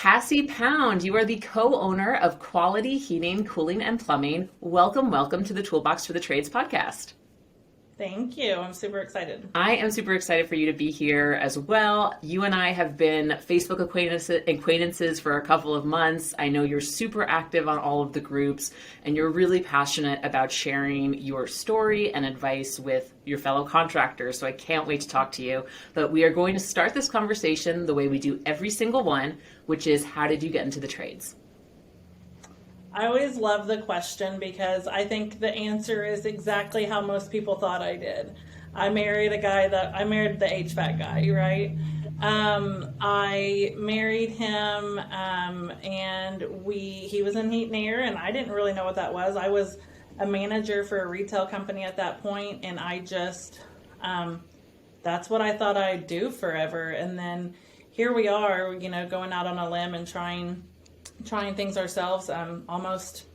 Cassie Pound, you are the co-owner of Quality Heating, Cooling, and Plumbing. Welcome to the Toolbox for the Trades podcast. Thank you. I'm super excited. I am super excited for you to be here as well. You and I have been Facebook acquaintances for a couple of months. I know you're super active on all of the groups, and you're really passionate about sharing your story and advice with your fellow contractors. So I can't wait to talk to you. But we are going to start this conversation the way we do every single one, which is, how did you get into the trades? I always love the question because I think the answer is exactly how most people thought I did. I married the HVAC guy, right? I married him, and he was in heat and air, and I didn't really know what that was. I was a manager for a retail company at that point, and I just, that's what I thought I'd do forever. And then here we are, going out on a limb and trying things ourselves, almost,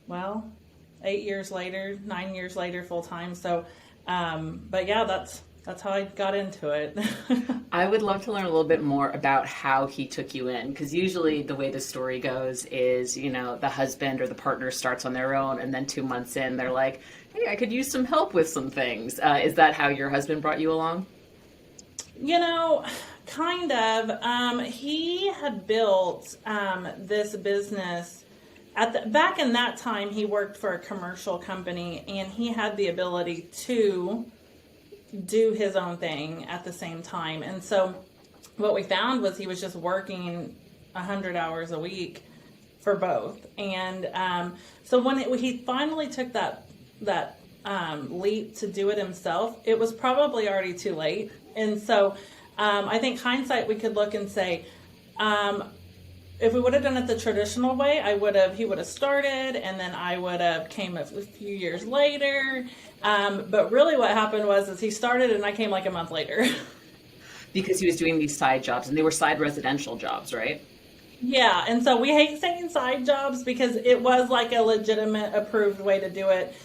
9 years later, full time. So, but yeah, that's how I got into it. I would love to learn a little bit more about how he took you in, because usually the way the story goes is, the husband or the partner starts on their own, and then 2 months in, they're like, hey, I could use some help with some things. Is that how your husband brought you along? Kind of. He had built this business back in that time. He worked for a commercial company, and he had the ability to do his own thing at the same time. And so what we found was he was just working 100 hours a week for both. And so when he finally took that leap to do it himself, it was probably already too late. And so I think hindsight, we could look and say, if we would have done it the traditional way, he would have started, and then I would have came a few years later. But really what happened is he started and I came like a month later. Because he was doing these side jobs, and they were side residential jobs, right? Yeah. And so we hate saying side jobs because it was like a legitimate approved way to do it,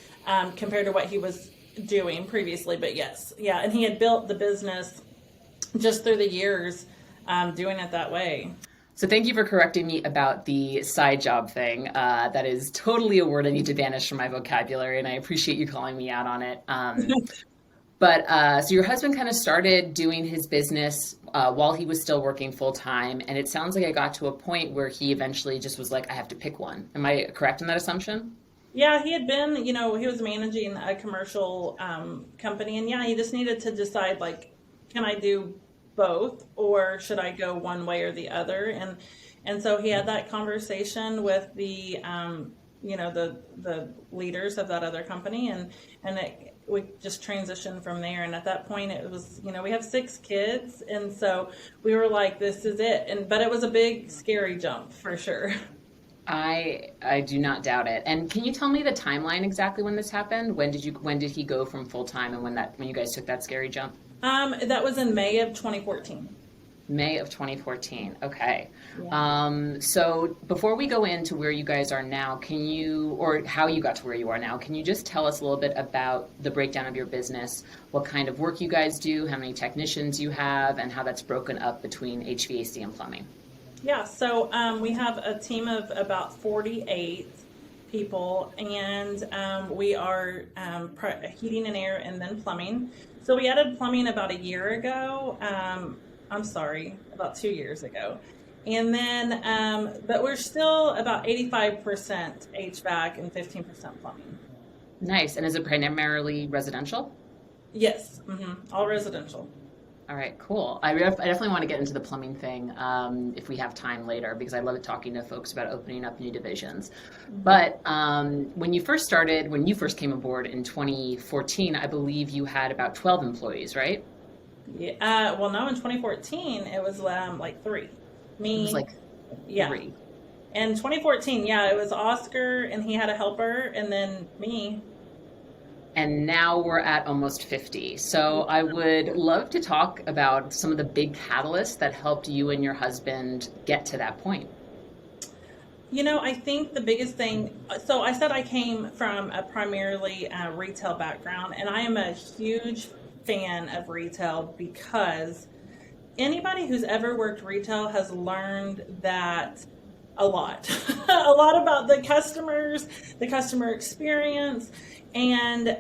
compared to what he was doing previously. But yes. Yeah. And he had built the business just through the years, doing it that way. So thank you for correcting me about the side job thing. That is totally a word I need to banish from my vocabulary, and I appreciate you calling me out on it. So your husband kind of started doing his business while he was still working full time, and it sounds like I got to a point where he eventually just was like, I have to pick one. Am I correct in that assumption? Yeah, he had been, he was managing a commercial company, and yeah, he just needed to decide, like, can I do both, or should I go one way or the other? And so he had that conversation with the the leaders of that other company, and we just transitioned from there. And at that point, it was, we have 6 kids, and so we were like, this is it. But it was a big, scary jump for sure. I do not doubt it. And can you tell me the timeline exactly when this happened? When did he go from full time, and when you guys took that scary jump? That was in May of 2014. May of 2014. Okay. Yeah. So before we go into where you guys are now, or how you got to where you are now, can you just tell us a little bit about the breakdown of your business, what kind of work you guys do, how many technicians you have, and how that's broken up between HVAC and plumbing? Yeah, so we have a team of about 48 people, and we are heating and air and then plumbing. So we added plumbing about a year ago. About 2 years ago. And then, but we're still about 85% HVAC and 15% plumbing. Nice. And is it primarily residential? Yes, all residential. All right, cool. I definitely want to get into the plumbing thing if we have time later, because I love talking to folks about opening up new divisions. But when you first came aboard in 2014, I believe you had about 12 employees, right? Yeah. No, in 2014, it was like 3. Me. It was like 3. In 2014, yeah, it was Oscar, and he had a helper, and then me. And now we're at almost 50. So I would love to talk about some of the big catalysts that helped you and your husband get to that point. I think the biggest thing, so I said I came from a primarily retail background, and I am a huge fan of retail because anybody who's ever worked retail has learned that a lot, a lot about the customers, the customer experience, and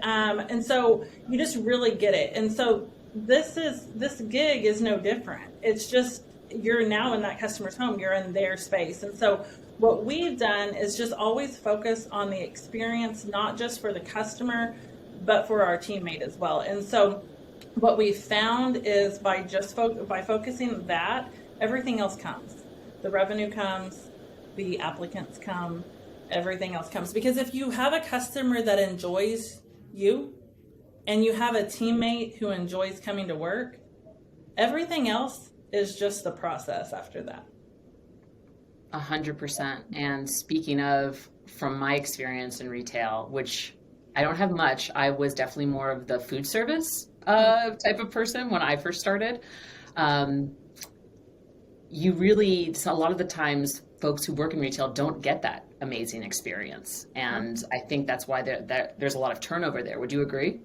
so you just really get it. And so this gig is no different. It's just you're now in that customer's home, you're in their space, and so what we've done is just always focus on the experience, not just for the customer, but for our teammate as well. And so what we've found is by just by focusing on that, everything else comes. The revenue comes, the applicants come, everything else comes. Because if you have a customer that enjoys you and you have a teammate who enjoys coming to work, everything else is just the process after that. 100%. And speaking of, from my experience in retail, which I don't have much, I was definitely more of the food service type of person when I first started. You really, so a lot of the times, folks who work in retail don't get that amazing experience. And I think that's why there's a lot of turnover there. Would you agree?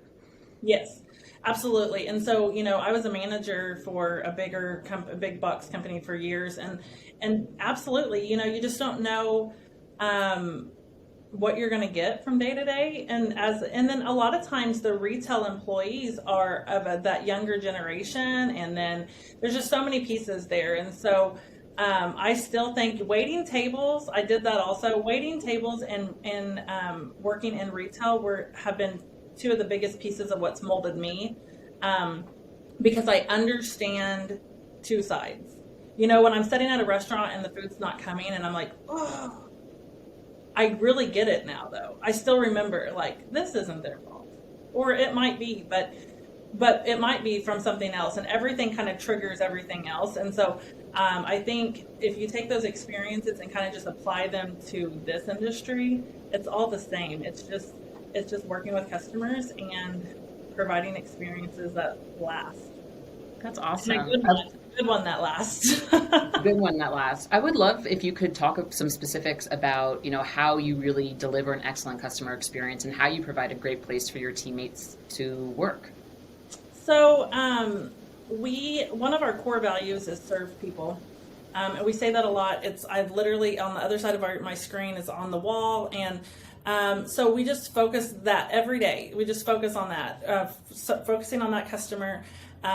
Yes, absolutely. And so, I was a manager for a big box company for years, and absolutely, you just don't know what you're going to get from day to day. And then a lot of times the retail employees are of that younger generation, and then there's just so many pieces there. And so I still think waiting tables, I did that also. Waiting tables and working in retail have been two of the biggest pieces of what's molded me, because I understand two sides. When I'm sitting at a restaurant and the food's not coming and I'm like, oh, I really get it now though. I still remember, like, this isn't their fault. Or it might be, but it might be from something else, and everything kind of triggers everything else. And so I think if you take those experiences and kind of just apply them to this industry, it's all the same. It's just working with customers and providing experiences that last. That's awesome. And a good one that lasts. Good one that lasts. I would love if you could talk some specifics about, how you really deliver an excellent customer experience and how you provide a great place for your teammates to work. So one of our core values is serve people. And we say that a lot. I've literally, on the other side of my screen is on the wall. And so we just focus that every day. We just focus on that, focusing on that customer,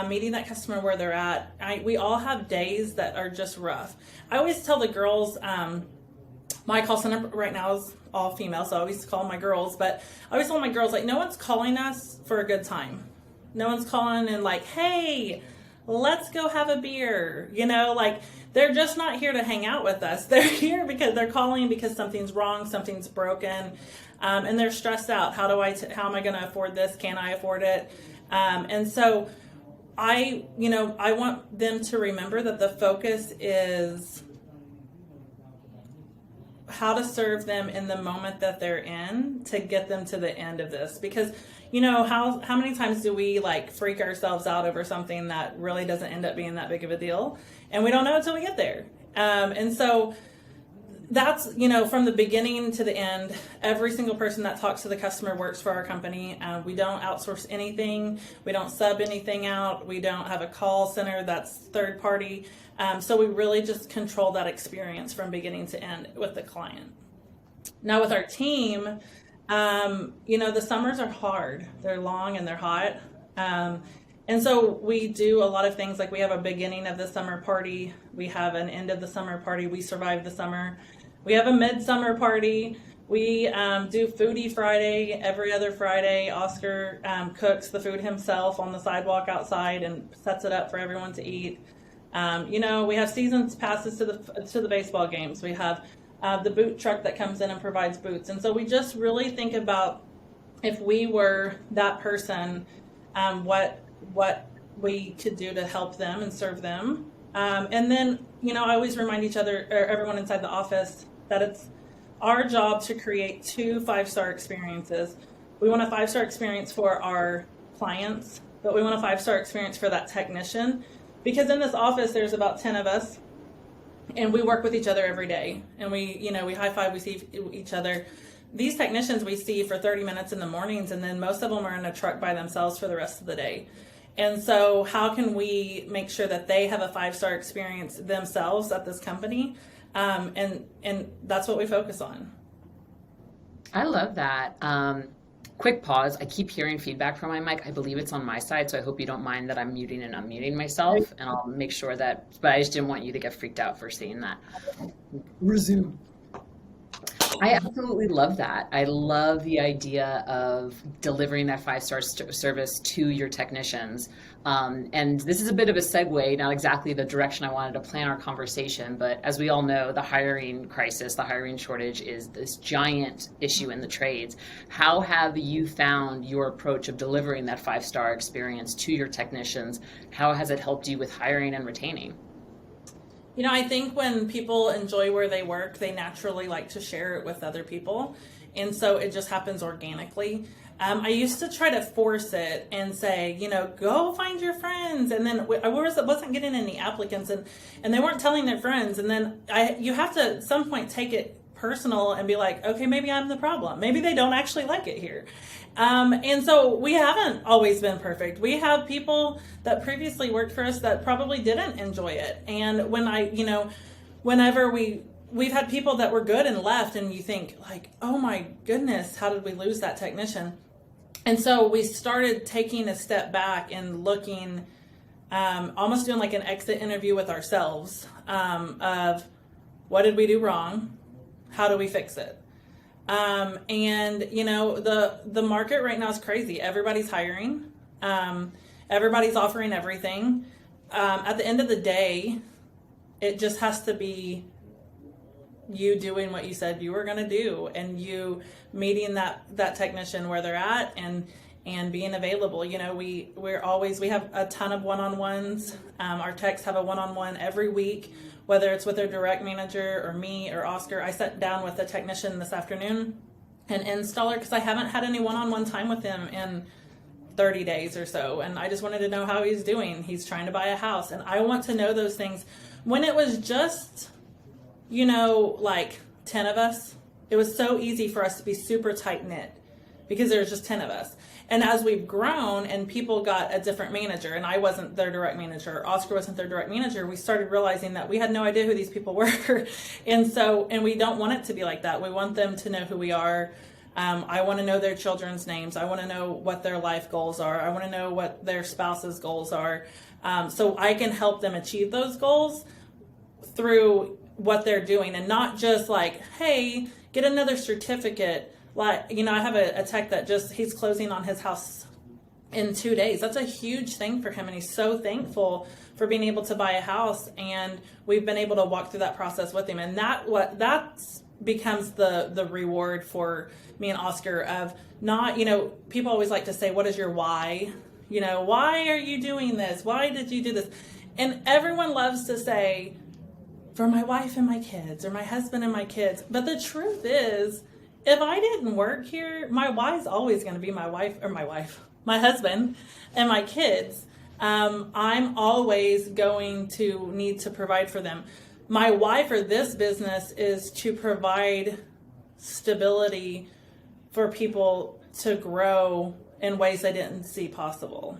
meeting that customer where they're at. We all have days that are just rough. I always tell the girls, my call center right now is all female, so I always call my girls, but I always tell my girls, like, no one's calling us for a good time. No one's calling and like, hey, let's go have a beer. Like, they're just not here to hang out with us. They're here because they're calling because something's wrong, something's broken, and they're stressed out. How am I going to afford this? Can I afford it? And so I want them to remember that the focus is how to serve them in the moment that they're in to get them to the end of this. Because, how many times do we like freak ourselves out over something that really doesn't end up being that big of a deal? And we don't know until we get there. And so that's, from the beginning to the end, every single person that talks to the customer works for our company. We don't outsource anything. We don't sub anything out. We don't have a call center that's third party. So we really just control that experience from beginning to end with the client. Now with our team, the summers are hard. They're long and they're hot. And so we do a lot of things, like we have a beginning of the summer party. We have an end of the summer party. We survive the summer. We have a midsummer party. We do Foodie Friday every other Friday. Oscar cooks the food himself on the sidewalk outside and sets it up for everyone to eat. We have seasons passes to the baseball games. We have the boot truck that comes in and provides boots. And so we just really think about, if we were that person, what we could do to help them and serve them. And then, I always remind everyone inside the office that it's our job to create 2 5-star experiences. We want a 5-star experience for our clients, but we want a 5-star experience for that technician. Because in this office, there's about 10 of us, and we work with each other every day. And we high five, we see each other. These technicians we see for 30 minutes in the mornings, and then most of them are in a truck by themselves for the rest of the day. And so how can we make sure that they have a 5-star experience themselves at this company? And that's what we focus on. I love that. Quick pause. I keep hearing feedback from my mic. I believe it's on my side, so I hope you don't mind that I'm muting and unmuting myself, and I'll make sure that, but I just didn't want you to get freaked out for seeing that. Resume. I absolutely love that. I love the idea of delivering that 5-star service to your technicians. And this is a bit of a segue, not exactly the direction I wanted to plan our conversation, but as we all know, the hiring crisis, the hiring shortage is this giant issue in the trades. How have you found your approach of delivering that 5-star experience to your technicians? How has it helped you with hiring and retaining? I think when people enjoy where they work, they naturally like to share it with other people. And so it just happens organically. I used to try to force it and say, go find your friends. And then I wasn't getting any applicants, and they weren't telling their friends. And then you have to at some point take it personal and be like, okay, maybe I'm the problem. Maybe they don't actually like it here. And so we haven't always been perfect. We have people that previously worked for us that probably didn't enjoy it. And whenever we've had people that were good and left, and you think like, oh my goodness, how did we lose that technician? And so we started taking a step back and looking, almost doing like an exit interview with ourselves, of what did we do wrong? How do we fix it? And the market right now is crazy. Everybody's hiring. Everybody's offering everything. At the end of the day, it just has to be you doing what you said you were going to do, and you meeting that technician where they're at, and being available. We have a ton of one-on-ones. Our techs have a one-on-one every week, whether it's with their direct manager or me or Oscar. I sat down with a technician this afternoon, an installer, because I haven't had any one-on-one time with him in 30 days or so. And I just wanted to know how he's doing. He's trying to buy a house, and I want to know those things. When it was just, like 10 of us, it was so easy for us to be super tight knit because there was just 10 of us. And as we've grown and people got a different manager, and I wasn't their direct manager, Oscar wasn't their direct manager, we started realizing that we had no idea who these people were. And we don't want it to be like that. We want them to know who we are. I want to know their children's names. I want to know what their life goals are. I want to know what their spouse's goals are. So I can help them achieve those goals through what they're doing, and not just like, hey, get another certificate. Like, I have a tech that he's closing on his house in 2 days. That's a huge thing for him, and he's so thankful for being able to buy a house, and we've been able to walk through that process with him. And that becomes the reward for me and Oscar of not, people always like to say, what is your why? Why are you doing this? Why did you do this? And everyone loves to say, for my wife and my kids, or my husband and my kids. But the truth is, if I didn't work here, my why's always going to be my husband and my kids. I'm always going to need to provide for them. My why for this business is to provide stability for people to grow in ways I didn't see possible.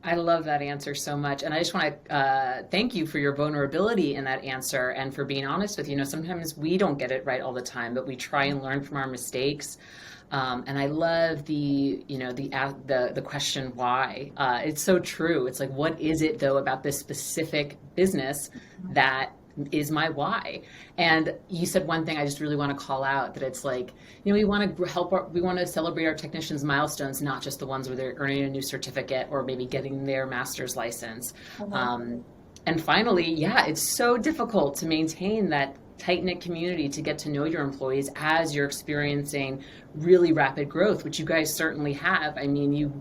I love that answer so much. And I just want to thank you for your vulnerability in that answer, and for being honest with sometimes we don't get it right all the time, but we try and learn from our mistakes. And I love the question why. It's so true. It's like, what is it though about this specific business that is my why? And you said one thing I just really want to call out, that it's like, we want to we want to celebrate our technicians' milestones, not just the ones where they're earning a new certificate or maybe getting their master's license. And finally, it's so difficult to maintain that tight-knit community, to get to know your employees as you're experiencing really rapid growth, which you guys certainly have. I mean, you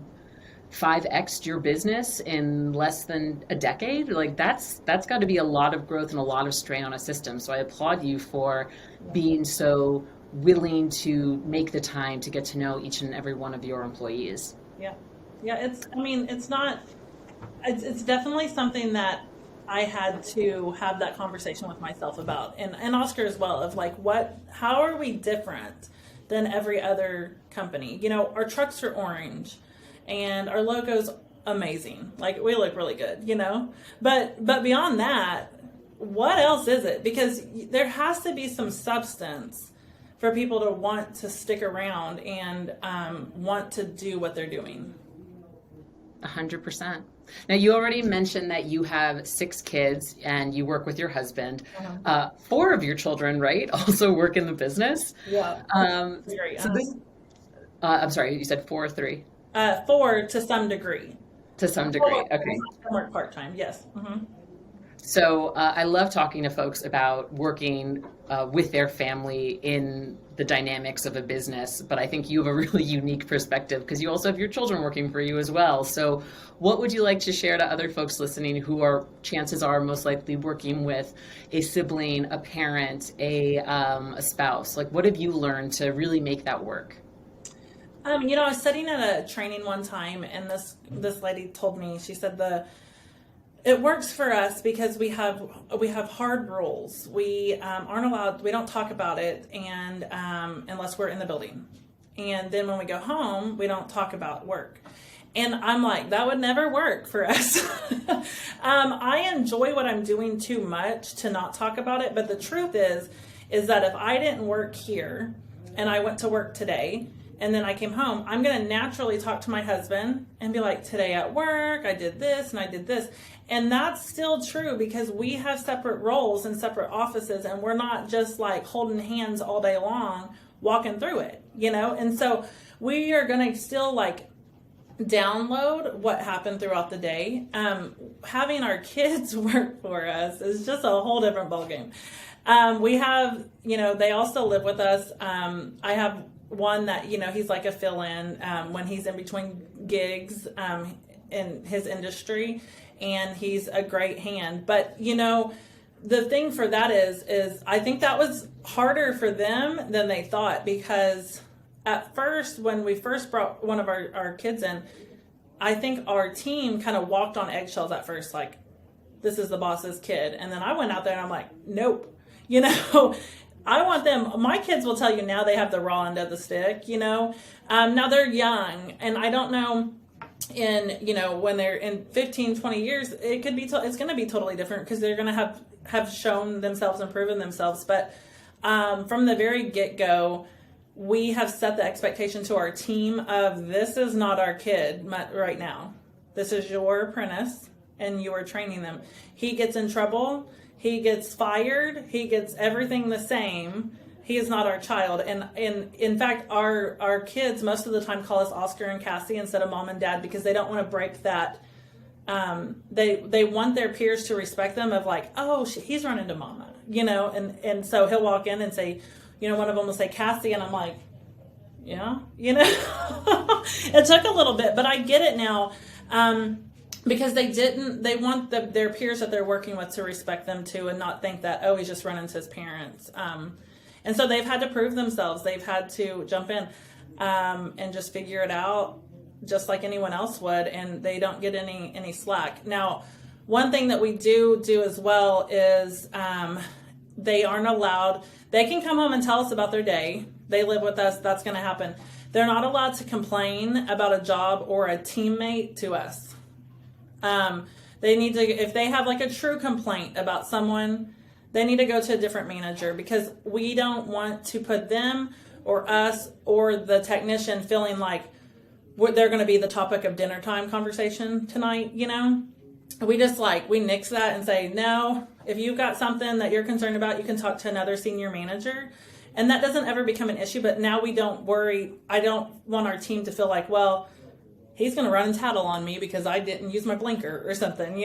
5x'd your business in less than a decade. Like that's got to be a lot of growth and a lot of strain on a system. So I applaud you for being so willing to make the time to get to know each and every one of your employees. Yeah. It's definitely something that I had to have that conversation with myself about, and Oscar as well, of like, how are we different than every other company? Our trucks are orange. and our logo's amazing. Like, we look really good, you know? But beyond that, what else is it? Because there has to be some substance for people to want to stick around and want to do what they're doing. 100%. Now, you already mentioned that you have 6 kids and you work with your husband. 4 of your children, right, also work in the business. Yeah. I'm sorry, you said 4 or 3? 4 to some degree. To some degree, okay. Some work part-time, yes. So I love talking to folks about working with their family in the dynamics of a business, but I think you have a really unique perspective because you also have your children working for you as well. So what would you like to share to other folks listening who are, chances are, most likely working with a sibling, a parent, a spouse? Like, what have you learned to really make that work? I was sitting at a training one time, and this lady told me, she said it works for us because we have hard rules. We aren't allowed. We don't talk about it, and unless we're in the building, and then when we go home, we don't talk about work. And I'm like, that would never work for us. I enjoy what I'm doing too much to not talk about it. But the truth is that if I didn't work here and I went to work today, and then I came home, I'm going to naturally talk to my husband and be like, today at work, I did this and I did this. And that's still true because we have separate roles and separate offices, and we're not just like holding hands all day long, walking through it, you know? And so we are going to still like download what happened throughout the day. Having our kids work for us is just a whole different ballgame. We have, they also live with us. I have one that, he's like a fill-in when he's in between gigs in his industry, and he's a great hand. But, the thing for that is I think that was harder for them than they thought, because at first, when we first brought one of our kids in, I think our team kind of walked on eggshells at first, like, this is the boss's kid. And then I went out there and I'm like, nope, I want them, my kids will tell you now they have the raw end of the stick, now they're young, and I don't know when they're in 15, 20 years, it could be, it's going to be totally different because they're going to have shown themselves and proven themselves. But from the very get-go, we have set the expectation to our team of, this is not our kid right now. This is your apprentice, and you are training them. He gets in trouble, he gets fired, he gets everything the same. He is not our child. And in fact, our kids most of the time call us Oscar and Cassie instead of mom and dad, because they don't want to break that. They want their peers to respect them, of like, oh, he's running to mama, and so he'll walk in and say, one of them will say Cassie, and I'm like, yeah, it took a little bit, but I get it now. Because they want their peers that they're working with to respect them too, and not think that, oh, he's just running to his parents. And so they've had to prove themselves. They've had to jump in and just figure it out just like anyone else would, and they don't get any slack. Now, one thing that we do as well is they aren't allowed, they can come home and tell us about their day. They live with us, that's going to happen. They're not allowed to complain about a job or a teammate to us. They need to, if they have like a true complaint about someone, they need to go to a different manager, because we don't want to put them or us or the technician feeling like they're going to be the topic of dinner time conversation tonight. We just we nix that and say, no, if you've got something that you're concerned about, you can talk to another senior manager. And that doesn't ever become an issue, but now we don't worry. I don't want our team to feel like, well, he's going to run and tattle on me because I didn't use my blinker or something,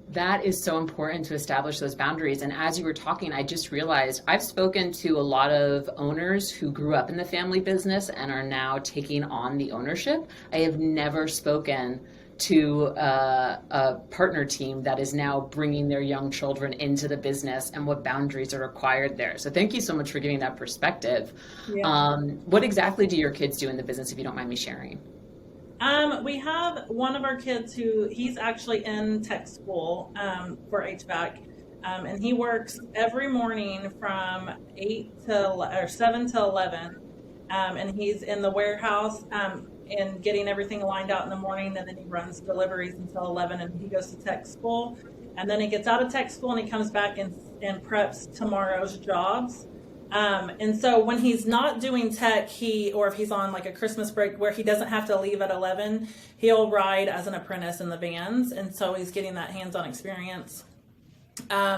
That is so important to establish those boundaries. And as you were talking, I just realized I've spoken to a lot of owners who grew up in the family business and are now taking on the ownership. I have never spoken to a partner team that is now bringing their young children into the business and what boundaries are required there. So thank you so much for giving that perspective. Yeah. What exactly do your kids do in the business, if you don't mind me sharing? We have one of our kids he's actually in tech school for HVAC, and he works every morning from 7 to 11, and he's in the warehouse. and getting everything lined out in the morning, and then he runs deliveries until 11, and he goes to tech school, and then he gets out of tech school and he comes back and preps tomorrow's jobs. And so when he's not doing tech, or if he's on like a Christmas break where he doesn't have to leave at 11, he'll ride as an apprentice in the vans. And so he's getting that hands-on experience.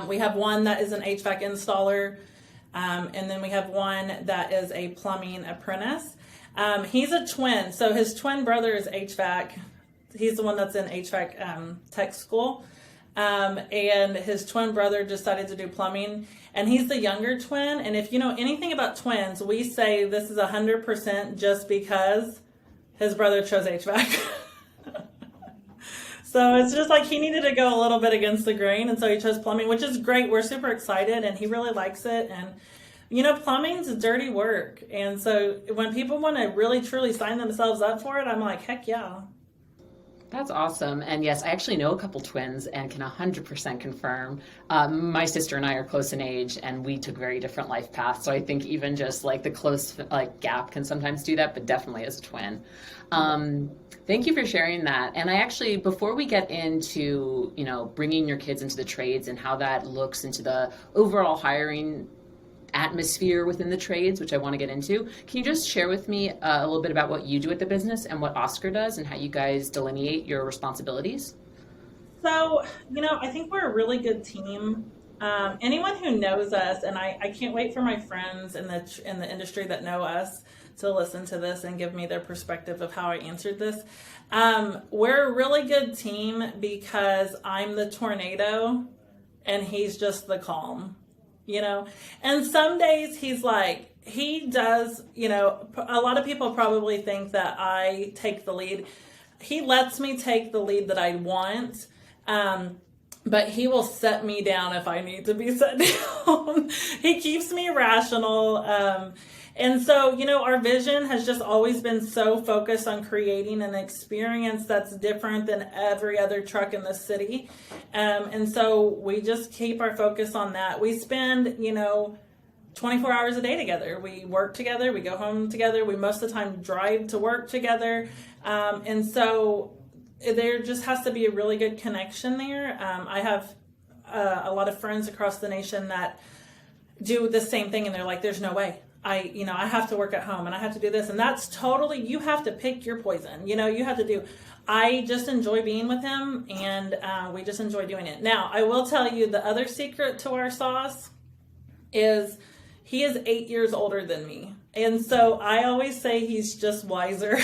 We have one that is an HVAC installer. And then we have one that is a plumbing apprentice. He's a twin. So his twin brother is HVAC. He's the one that's in HVAC tech school. And his twin brother decided to do plumbing, and he's the younger twin. And if you know anything about twins, we say this is 100% just because his brother chose HVAC. So it's just like he needed to go a little bit against the grain, and so he chose plumbing, which is great. We're super excited, and he really likes it. And you know, plumbing's dirty work, and so when people want to really truly sign themselves up for it, I'm like, heck yeah. That's awesome. And yes, I actually know a couple twins and can 100% confirm. My sister and I are close in age, and we took very different life paths. So I think even just like the close gap can sometimes do that, but definitely as a twin. Thank you for sharing that. And I actually, before we get into, bringing your kids into the trades and how that looks into the overall hiring atmosphere within the trades, which I want to get into, can you just share with me a little bit about what you do at the business and what Oscar does and how you guys delineate your responsibilities? So, I think we're a really good team. Anyone who knows us, and I can't wait for my friends in the industry that know us to listen to this and give me their perspective of how I answered this. We're a really good team because I'm the tornado and he's just the calm. And some days he does, a lot of people probably think that I take the lead. He lets me take the lead that I want, but he will set me down if I need to be set down. He keeps me rational. And so, our vision has just always been so focused on creating an experience that's different than every other truck in the city. And so we just keep our focus on that. We spend, 24 hours a day together. We work together. We go home together. We most of the time drive to work together. And so there just has to be a really good connection there. I have a lot of friends across the nation that do the same thing, and they're like, there's no way. I have to work at home and I have to do this. And that's totally, you have to pick your poison. You have to do, I just enjoy being with him, and we just enjoy doing it. Now, I will tell you the other secret to our sauce is he is 8 years older than me. And so I always say he's just wiser.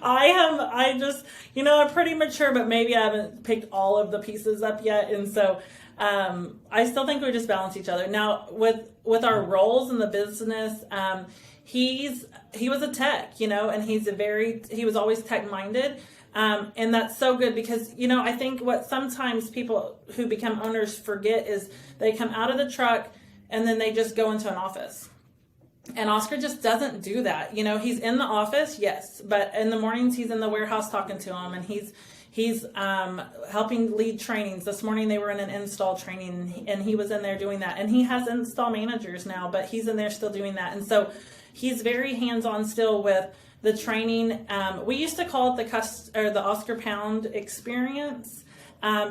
I'm pretty mature, but maybe I haven't picked all of the pieces up yet. And so I still think we just balance each other. Now, with our roles in the business, he was a tech, and he was always tech minded. And that's so good because, I think what sometimes people who become owners forget is they come out of the truck and then they just go into an office. And Oscar just doesn't do that. He's in the office, yes, but in the mornings he's in the warehouse talking to him, and he's helping lead trainings. This morning they were in an install training, and he was in there doing that. And he has install managers now, but he's in there still doing that. And so he's very hands-on still with the training. We used to call it the Oscar Pound experience,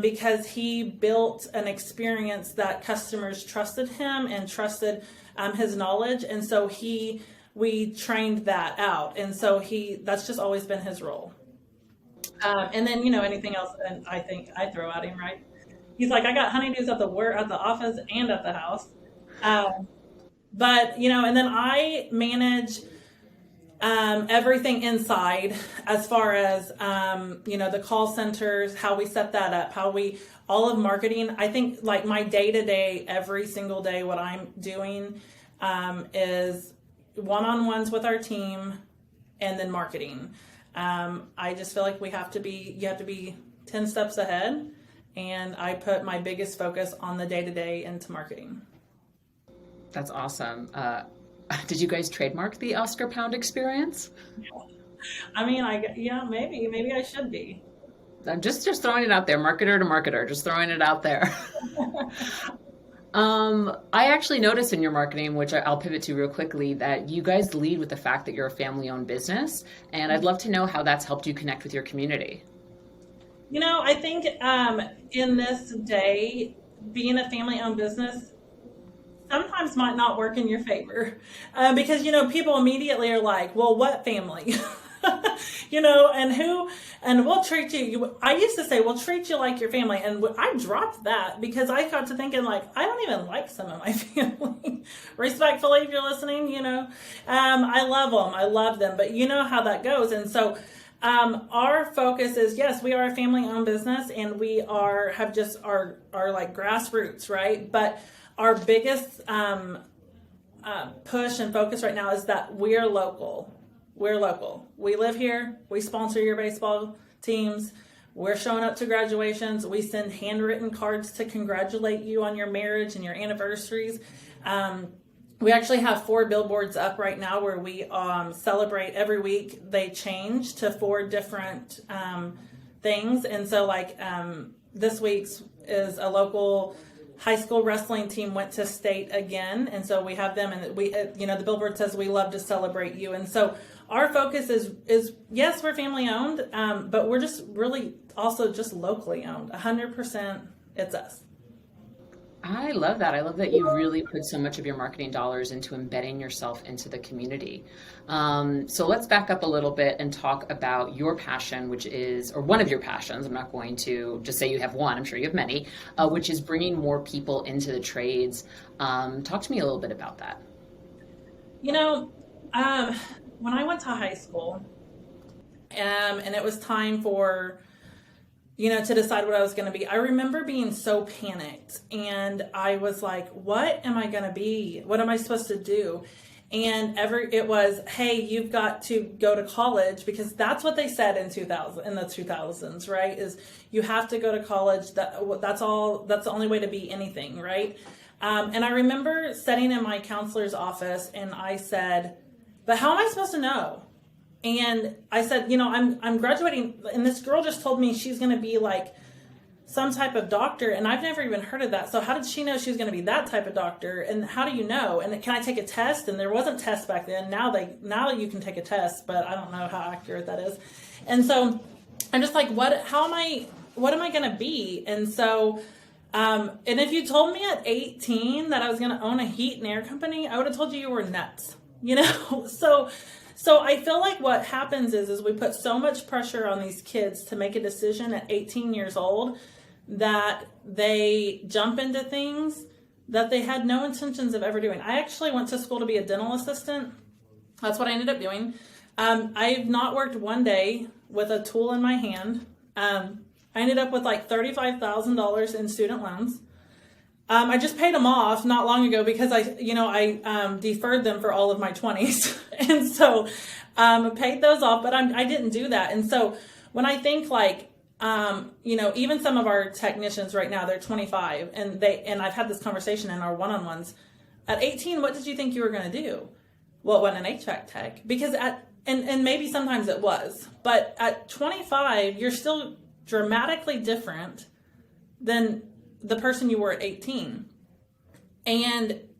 because he built an experience that customers trusted him and trusted his knowledge. And so we trained that out. And so that's just always been his role. And then, anything else, and I think I throw at him, right? He's like, I got honeydews at the office and at the house. But, and then I manage everything inside as far as, the call centers, how we set that up, all of marketing. I think like my day-to-day, every single day, what I'm doing is one-on-ones with our team and then marketing. I just feel like you have to be 10 steps ahead, and I put my biggest focus on the day-to-day into marketing. That's awesome. Did you guys trademark the Oscar Pound experience? I mean, maybe I should be. I'm just throwing it out there, marketer to marketer, just throwing it out there. I actually noticed in your marketing, which I'll pivot to real quickly, that you guys lead with the fact that you're a family-owned business, and I'd love to know how that's helped you connect with your community. I think in this day, being a family-owned business sometimes might not work in your favor because people immediately are like, well, what family? And we'll treat you. I used to say, we'll treat you like your family. And I dropped that because I got to thinking, like, I don't even like some of my family. Respectfully, if you're listening, I love them. I love them. But you know how that goes. And so our focus is, yes, we are a family-owned business, and we have just our like grassroots, right? But our biggest push and focus right now is that we're local. We're local. We live here. We sponsor your baseball teams. We're showing up to graduations. We send handwritten cards to congratulate you on your marriage and your anniversaries. We actually have 4 billboards up right now where we celebrate every week. They change to 4 different things. And so this week's is a local high school wrestling team went to state again. And so we have them, and the billboard says, we love to celebrate you. And so our focus is yes, we're family owned, but we're just really also just locally owned. 100%, it's us. I love that. I love that you really put so much of your marketing dollars into embedding yourself into the community. So let's back up a little bit and talk about your passion, which is, or one of your passions. I'm not going to just say you have one. I'm sure you have many, which is bringing more people into the trades. Talk to me a little bit about that. When I went to high school, and it was time for to decide what I was going to be. I remember being so panicked, and I was like, what am I going to be? What am I supposed to do? And it was, hey, you've got to go to college, because that's what they said in the 2000s, right? Is you have to go to college. That's the only way to be anything, right? And I remember sitting in my counselor's office, and I said, but how am I supposed to know? And I said, I'm graduating, and this girl just told me she's going to be like some type of doctor, and I've never even heard of that. So how did she know she was going to be that type of doctor? And how do you know? And can I take a test? And there wasn't tests back then. Now you can take a test, but I don't know how accurate that is. And so I'm just like, what am I going to be? And so, and if you told me at 18 that I was going to own a heat and air company, I would have told you were nuts, So I feel like what happens is we put so much pressure on these kids to make a decision at 18 years old that they jump into things that they had no intentions of ever doing. I actually went to school to be a dental assistant. That's what I ended up doing. I've not worked one day with a tool in my hand. I ended up with like $35,000 in student loans. I just paid them off not long ago because I deferred them for all of my 20s. And so, paid those off, but I didn't do that. And so when I think even some of our technicians right now, they're 25, and I've had this conversation in our one-on-ones. At 18, what did you think you were going to do? Well, it wasn't an HVAC tech, because and maybe sometimes it was, but at 25, you're still dramatically different than the person you were at 18.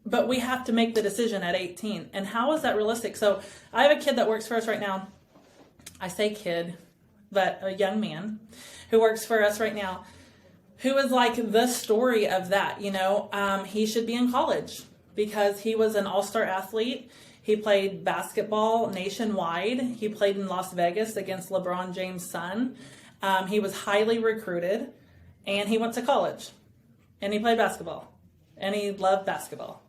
But we have to make the decision at 18. And how is that realistic? So I have a kid that works for us right now. I say kid, but a young man who works for us right now, who is like the story of that. He should be in college because he was an all-star athlete. He played basketball nationwide. He played in Las Vegas against LeBron James' son. He was highly recruited, and he went to college. And he played basketball, and he loved basketball.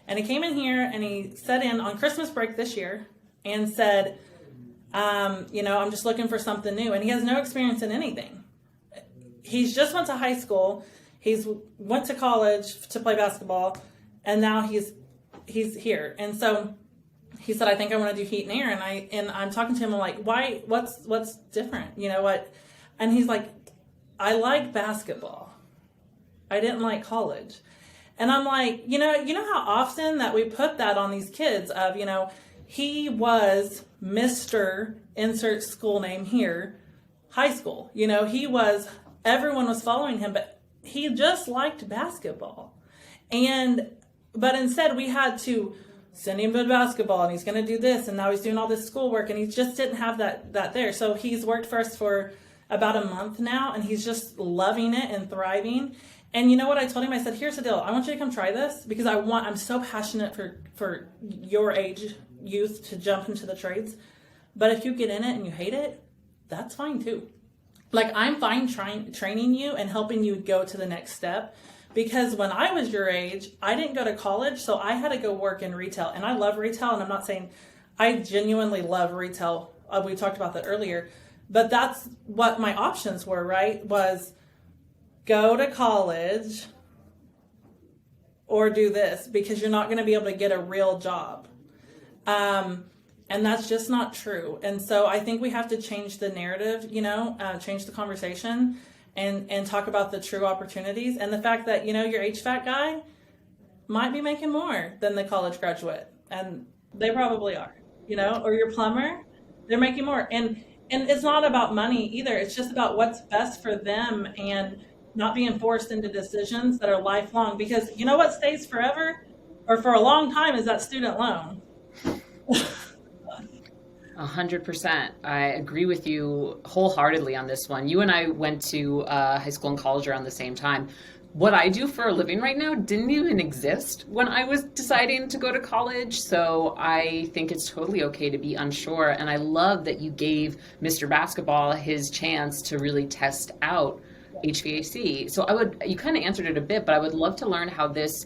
And he came in here, and he sat in on Christmas break this year and said, I'm just looking for something new. And he has no experience in anything. He's just went to high school. He's went to college to play basketball, and now he's here. And so he said, I think I want to do heat and air. And I'm talking to him, I'm like, why? What's different? What? And he's like, I like basketball. I didn't like college. And I'm like, you know how often that we put that on these kids of, he was Mr. insert school name here, high school. Everyone was following him, but he just liked basketball. But instead we had to send him to basketball, and he's going to do this, and now he's doing all this schoolwork, and he just didn't have that there. So he's worked for us for about a month now, and he's just loving it and thriving. And you know what I told him? I said, here's the deal. I want you to come try this because I'm so passionate for your age youth to jump into the trades. But if you get in it and you hate it, that's fine too. Like, I'm fine training you and helping you go to the next step. Because when I was your age, I didn't go to college, so I had to go work in retail. And I love retail, and I'm not saying I genuinely love retail. We talked about that earlier. But that's what my options were, right? Was go to college or do this, because you're not going to be able to get a real job. And that's just not true. And so I think we have to change the narrative, change the conversation and talk about the true opportunities and the fact that, your HVAC guy might be making more than the college graduate. And they probably are, or your plumber, they're making more. And it's not about money either. It's just about what's best for them and not being forced into decisions that are lifelong. Because you know what stays forever or for a long time is that student loan. 100%. I agree with you wholeheartedly on this one. You and I went to high school and college around the same time. What I do for a living right now didn't even exist when I was deciding to go to college. So I think it's totally okay to be unsure. And I love that you gave Mr. Basketball his chance to really test out HVAC. So you kind of answered it a bit, but I would love to learn how this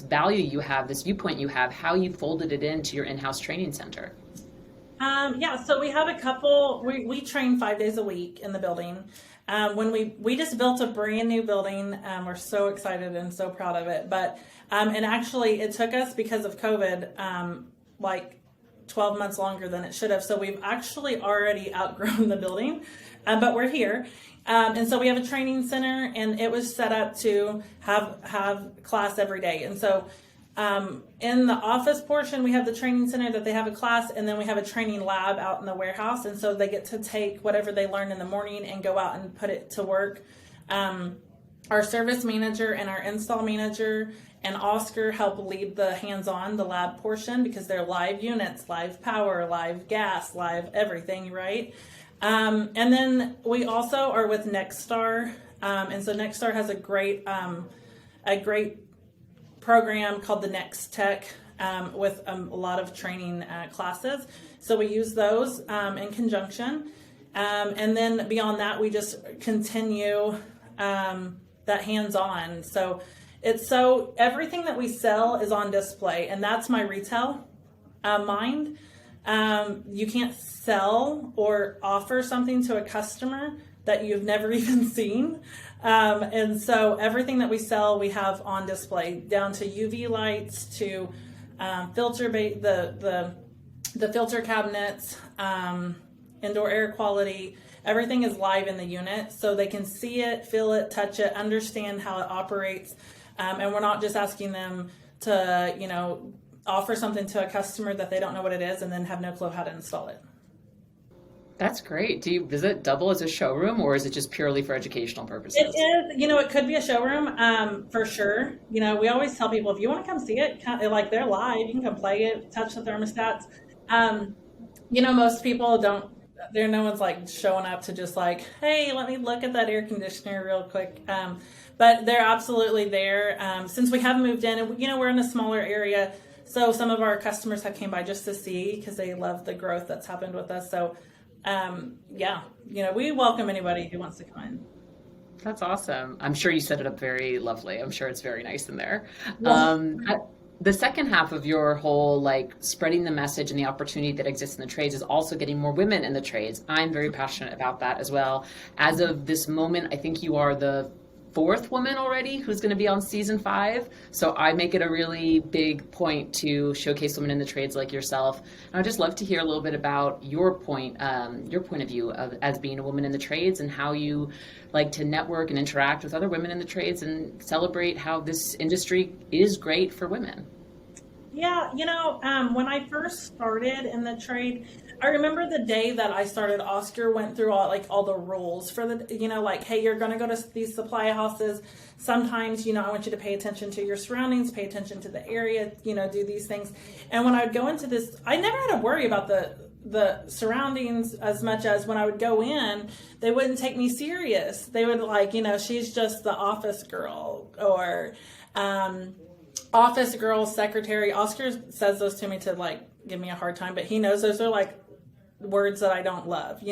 value you have, this viewpoint you have, how you folded it into your in-house training center. So we have a couple, we train 5 days a week in the building. When we just built a brand new building, we're so excited and so proud of it. But, and actually it took us, because of COVID, like 12 months longer than it should have. So we've actually already outgrown the building, but we're here. And so we have a training center, and it was set up to have class every day. And so in the office portion, we have the training center that they have a class, and then we have a training lab out in the warehouse. And so they get to take whatever they learned in the morning and go out and put it to work. Our service manager and our install manager and Oscar help lead the hands-on, the lab portion, because they're live units, live power, live gas, live everything, right? And then we also are with Nexstar. And so Nexstar has a great program called the Next Tech, with a lot of training classes. So we use those in conjunction. And then beyond that, we just continue that hands-on. So everything that we sell is on display, and that's my retail mind. You can't sell or offer something to a customer that you've never even seen. And so everything that we sell, we have on display, down to UV lights, to the filter cabinets, indoor air quality. Everything is live in the unit, so they can see it, feel it, touch it, understand how it operates. And we're not just asking them to, offer something to a customer that they don't know what it is and then have no clue how to install it. That's great. Does it double as a showroom, or is it just purely for educational purposes? It is, it could be a showroom, for sure. We always tell people, if you want to come see it, they're live, you can come play it, touch the thermostats. Most people don't, no one's like showing up to just like, hey, let me look at that air conditioner real quick. But they're absolutely there. Since we have moved in, and we're in a smaller area, so some of our customers have came by just to see, because they love the growth that's happened with us. So we welcome anybody who wants to come in. That's awesome. I'm sure you set it up very lovely. I'm sure it's very nice in there. Yeah. The second half of your whole spreading the message and the opportunity that exists in the trades is also getting more women in the trades. I'm very passionate about that as well. As of this moment, I think you are the 4th woman already who's going to be on season 5. So I make it a really big point to showcase women in the trades like yourself. And I'd just love to hear a little bit about your point of view as being a woman in the trades, and how you like to network and interact with other women in the trades and celebrate how this industry is great for women. Yeah, when I first started in the trade, I remember the day that I started, Oscar went through all the rules for like, hey, you're going to go to these supply houses. Sometimes, I want you to pay attention to your surroundings, pay attention to the area, do these things. And when I would go into this, I never had to worry about the surroundings as much as when I would go in, they wouldn't take me serious. They would she's just the office girl, or, office girl, secretary. Oscar says those to me to give me a hard time, but he knows those are words that I don't love,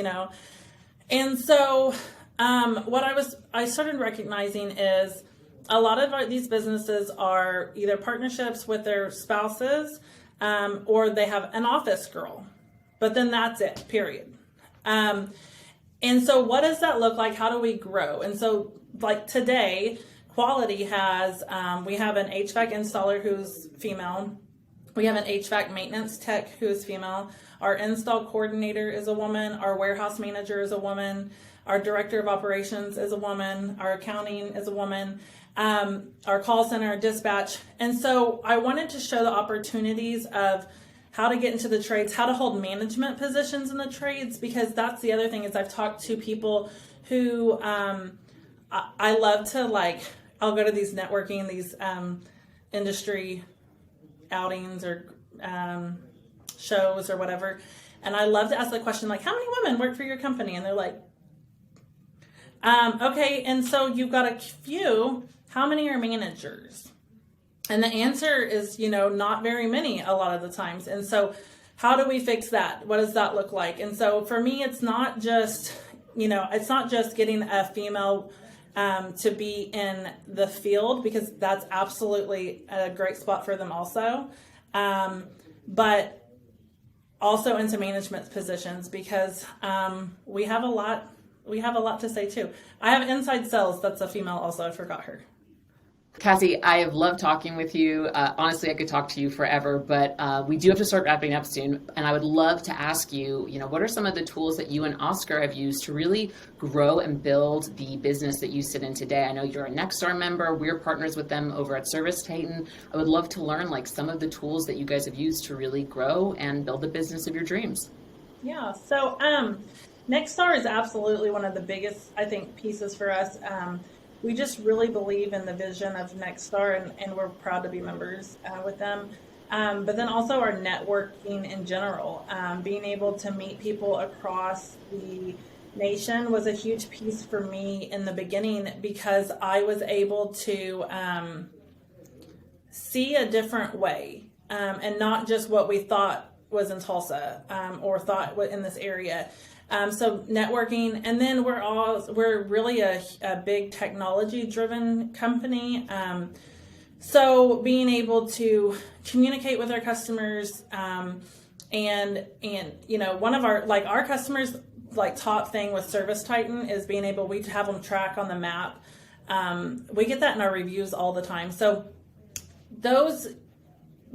And so what I started recognizing is a lot of these businesses are either partnerships with their spouses, or they have an office girl, but then that's it, period. And so what does that look like? How do we grow? And so today, Quality has, we have an HVAC installer who's female. We have an HVAC maintenance tech who is female. Our install coordinator is a woman. Our warehouse manager is a woman. Our director of operations is a woman. Our accounting is a woman. Our call center, our dispatch. And so I wanted to show the opportunities of how to get into the trades, how to hold management positions in the trades, because that's the other thing is I've talked to people who I love to I'll go to these networking, these industry outings or shows or whatever. And I love to ask the question, how many women work for your company? And they're like, okay. And so you've got a few, how many are managers? And the answer is, not very many a lot of the times. And so how do we fix that? What does that look like? And so for me, it's not just, it's not just getting a female to be in the field, because that's absolutely a great spot for them also. But also into management positions, because we have a lot to say too. I have inside sales. That's a female also. I forgot her. Cassie, I have loved talking with you. Honestly, I could talk to you forever, but we do have to start wrapping up soon. And I would love to ask you, what are some of the tools that you and Oscar have used to really grow and build the business that you sit in today? I know you're a Nexstar member. We're partners with them over at ServiceTitan. I would love to learn some of the tools that you guys have used to really grow and build the business of your dreams. Yeah. So Nexstar is absolutely one of the biggest, I think, pieces for us. We just really believe in the vision of Nexstar, and we're proud to be members with them. But then also our networking in general, being able to meet people across the nation was a huge piece for me in the beginning, because I was able to see a different way, and not just what we thought was in Tulsa or thought in this area. So networking, and then we're really a big technology driven company. So being able to communicate with our customers, and one of our customers, top thing with ServiceTitan is being able, we have them track on the map. We get that in our reviews all the time. So those,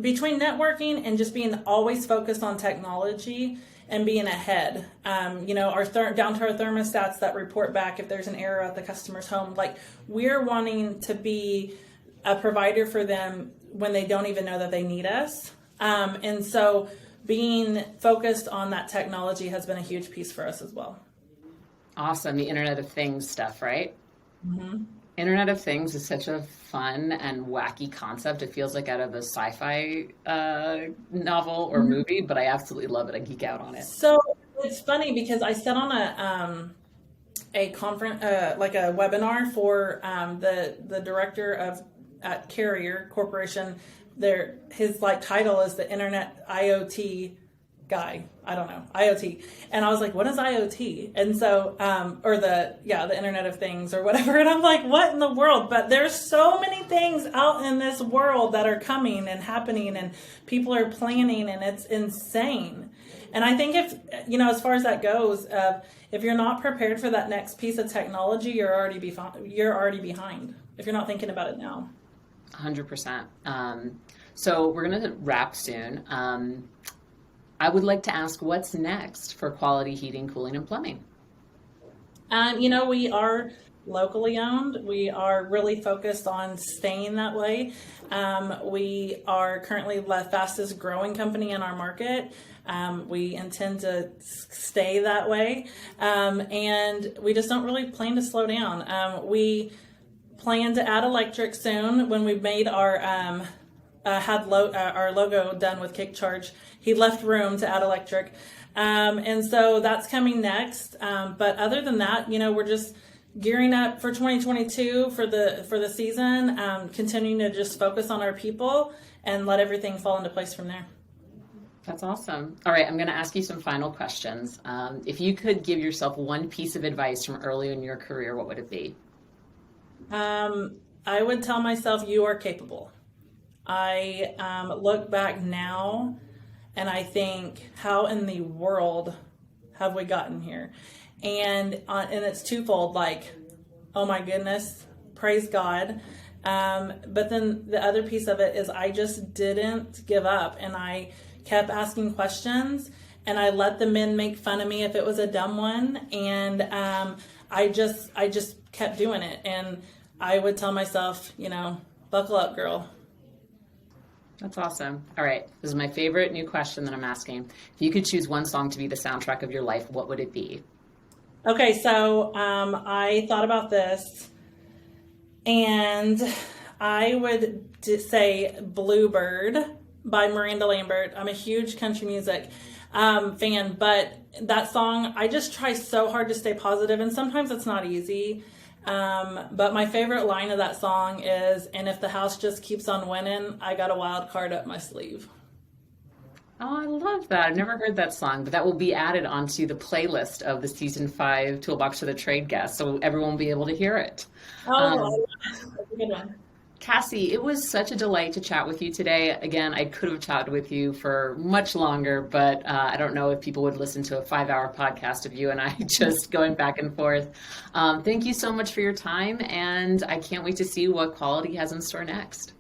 between networking and just being always focused on technology and being ahead, down to our thermostats that report back if there's an error at the customer's home. We're wanting to be a provider for them when they don't even know that they need us. And so being focused on that technology has been a huge piece for us as well. Awesome. The Internet of Things stuff, right? Mm-hmm. Internet of Things is such a fun and wacky concept. It feels like out of a sci-fi novel or movie, but I absolutely love it. I geek out on it. So it's funny because I sat on a conference, a webinar for the director of at Carrier Corporation. His like title is the Internet IoT guy. I don't know, IoT. And I was like, what is IoT? And so, or the Internet of Things or whatever. And I'm like, what in the world? But there's so many things out in this world that are coming and happening, and people are planning, and it's insane. And I think if, as far as that goes, if you're not prepared for that next piece of technology, you're already behind if you're not thinking about it now. 100%. So we're going to wrap soon. I would like to ask, what's next for Quality Heating, Cooling, and Plumbing? We are locally owned. We are really focused on staying that way. We are currently the fastest growing company in our market. We intend to stay that way. And we just don't really plan to slow down. We plan to add electric soon. When we made our our logo done with Kick Charge, he left room to add electric. And so that's coming next. But other than that, we're just gearing up for 2022 for the season, continuing to just focus on our people and let everything fall into place from there. That's awesome. All right, I'm going to ask you some final questions. If you could give yourself one piece of advice from early in your career, what would it be? I would tell myself, you are capable. I look back now and I think, how in the world have we gotten here? And it's twofold, like, oh my goodness, praise God. But then the other piece of it is I just didn't give up, and I kept asking questions, and I let the men make fun of me if it was a dumb one. And I just kept doing it. And I would tell myself, buckle up, girl. That's awesome. All right. This is my favorite new question that I'm asking. If you could choose one song to be the soundtrack of your life, what would it be? Okay, so I thought about this, and I would say Bluebird by Miranda Lambert. I'm a huge country music fan, but that song, I just try so hard to stay positive, and sometimes it's not easy. But my favorite line of that song is, and if the house just keeps on winning, I got a wild card up my sleeve. Oh, I love that. I've never heard that song, but that will be added onto the playlist of the season 5 Toolbox for the Trade Guest, so everyone will be able to hear it. Oh, that's a good one. Cassie, it was such a delight to chat with you today. Again, I could have chatted with you for much longer, but I don't know if people would listen to a 5-hour podcast of you and I just going back and forth. Thank you so much for your time, and I can't wait to see what Quality has in store next.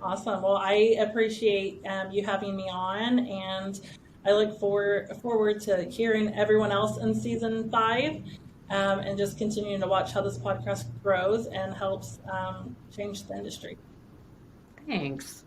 Awesome. Well, I appreciate you having me on, and I look forward to hearing everyone else in season 5, and just continuing to watch how this podcast grows and helps change the industry. Thanks.